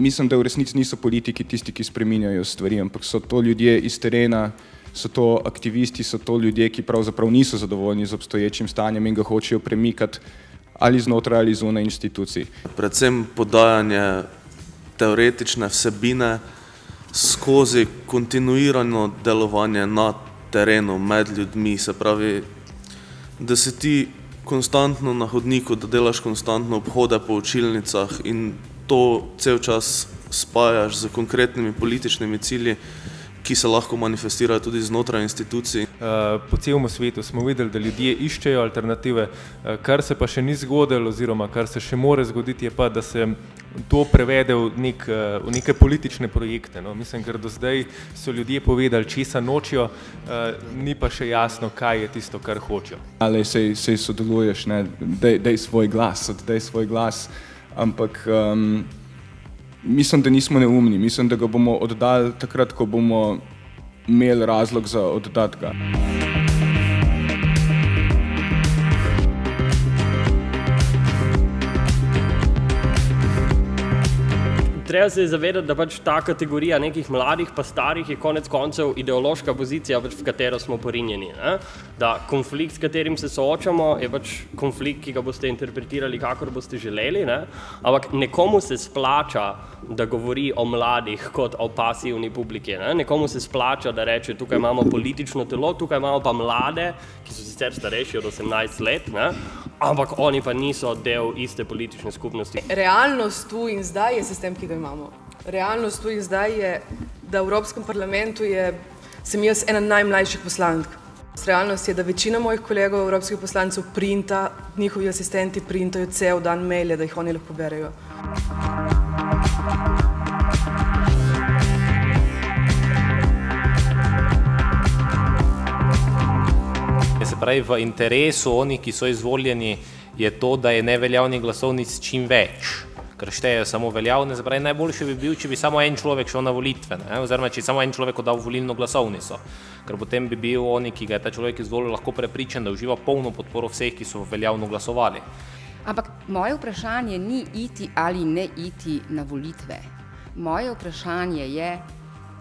mislim, da v resnici niso politiki tisti, ki spreminjajo stvari, ampak so to ljudje iz terena, so to aktivisti, so to ljudje, ki pravzaprav niso zadovoljni z obstoječim stanjem in ga hočejo premikati ali znotraj ali zunaj institucij. Predvsem podajanje teoretične vsebine skozi kontinuirano delovanje na terenu, med ljudmi, se pravi, da si ti konstantno na hodniku, da delaš konstantno obhode po učilnicah in to cel čas spajaš z konkretnimi političnimi cilji, ki se lahko manifestirajo tudi znotraj institucij. Po celem svetu smo videli, da ljudje iščejo alternative, kar se pa še ni zgodilo oziroma kar se še more zgoditi, je pa, da se to prevede v neke politične projekte. No. Mislim, ker do zdaj so ljudje povedali, česa nočijo, ni pa še jasno, kaj je tisto, kar hočejo. Ali sej sodeluješ, ne, daj svoj glas, ampak mislim, da nismo neumni, mislim, da ga bomo oddali takrat, ko bomo imeli razlog za oddati ga. Treba se je zavedati, da pač ta kategorija nekih mladih pa starih je konec koncev ideološka pozicija, v katero smo porinjeni. Ne? Da konflikt, s katerim se soočamo, je pač konflikt, ki ga boste interpretirali, kakor boste želeli, ne? Ampak nekomu se splača, da govori o mladih kot o pasivni publiki. Ne? Nekomu se splača, da reče, tukaj imamo politično telo, tukaj imamo pa mlade, ki so sicer starejši od 18 let, ne? Ampak oni pa niso del iste politične skupnosti. Realnost tu in zdaj je sistem, ki ga imamo. Realnost tu in zdaj je, da v Evropskem parlamentu sem jaz ena najmlajših poslank. Realnost je, da večina mojih kolegov evropskih poslancev printa, njihovi asistenti printajo cel dan maile, da jih oni lahko berejo. Se pravi, v interesu onih, ki so izvoljeni, je to, da je neveljavnih glasovnic čim več, ker štejejo samo veljavne. Se pravi, najboljše bi bil, če bi samo en človek šel na volitve, ne? Oziroma, če samo en človek oddal volilno glasovnico, ker potem bi bil oni, ki ga je ta človek izvolil, lahko prepričan, da uživa polno podporo vseh, ki so veljavno glasovali. Ampak moje vprašanje ni iti ali ne iti na volitve. Moje vprašanje je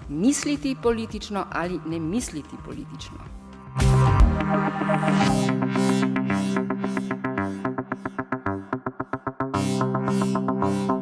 misliti politično ali ne misliti politično. Thank you.